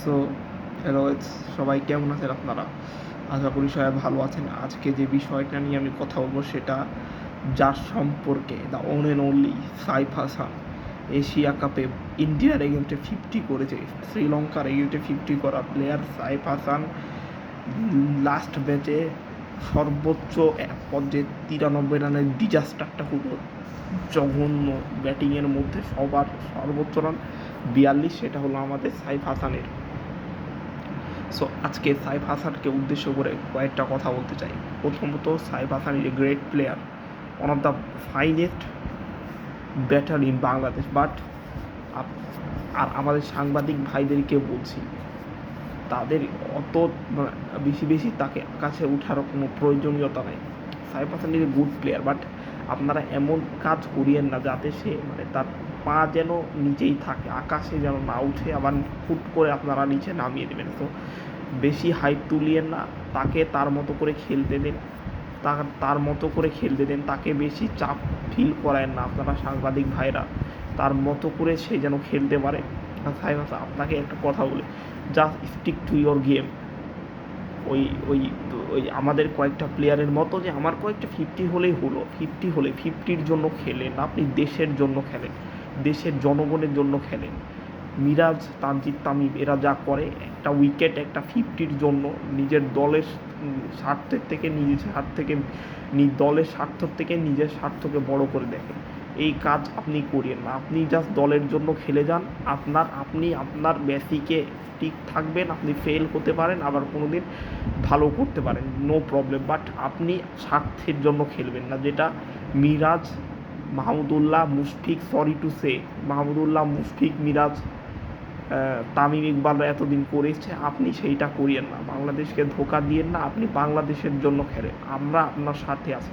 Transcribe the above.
So hello, সবাই কেমন আছেন আপনারা? আশা করি সবাই ভালো আছেন। আজকে যে বিষয়টা নিয়ে আমি কথা বলবো সেটা যার সম্পর্কে the one and only Saif Hasan Asia কাপে ইন্ডিয়ার এগেইনস্টে 50 করেছে। শ্রীলঙ্কার এগেইনস্টে 50 করা প্লেয়ার সাইফ হাসান লাস্ট ম্যাচে সর্বোচ্চ এক পর্যায়ে 93 রানের ডিজাস্টারটা হলো জঘন্য। ব্যাটিংয়ের মধ্যে সবার সর্বোচ্চ রান 42, সেটা হলো আমাদের সাইফ হাসানের। সো আজকে সাইফ হাসানকে উদ্দেশ্য করে কয়েকটা কথা বলতে চাই। প্রথমত, Saif Hasan is a great player, one of the finest batter in Bangladesh. But আর আমাদের সাংবাদিক ভাইদেরকে বলছি, তাদের অত বেশি বেশি তাকে কাছে ওঠার কোনো প্রয়োজনীয়তা নেই। Saif Hasan is a good player, but আপনারা এমন কাজ করিয়েন না যাতে সে তার পা যেন নিচেই থাকে, আকাশে যেন না উঠে আবার হুট করে আপনারা নিচে নামিয়ে দেবেন। তো বেশি হাইপ তুলিয়েন না, তাকে তার মতো করে খেলতে দেন, তার মতো করে খেলতে দেন, তাকে বেশি চাপ ফিল করায়েন না আপনারা সাংবাদিক ভাইরা, তার মতো করে সে যেন খেলতে পারে। আর সাইফ হাসান, আপনাকে একটা কথা বলে, just stick to your game. ওই ওই ওই আমাদের কয়েকটা প্লেয়ারের মতো যে আমার কয়েকটা 50 হলেই হলো, 50 হলে 50-র জন্য খেলেন, আপনি দেশের জন্য খেলেন, দেশের জনগণের জন্য খেলেন। মিরাজ, তানজিদ তামিম এরা যা করে, একটা উইকেট একটা 50-র জন্য নিজের দলের স্বার্থের থেকে দলের স্বার্থ থেকে নিজের স্বার্থকে বড় করে দেখে। এই কাজ আপনি করিয়েন না, আপনি জাস্ট দলের জন্য খেলে যান। আপনি আপনার বেসিকে ঠিক থাকবেন, আপনি ফেল হতে পারেন, আবার কোনো দিন ভালো করতে পারেন, নো প্রবলেম, বাট আপনি স্বার্থের জন্য খেলবেন না, যেটা Miraz, Mahmudullah, Mushfiq, sorry to say, Mahmudullah, Mushfiq, Miraz, Tamim ইকবালরা এতদিন করেছে, আপনি সেইটা করিয়েন না। বাংলাদেশকে ধোকা দিয়েন না, আপনি বাংলাদেশের জন্য খেলেন, আমরা আপনার সাথে আছি।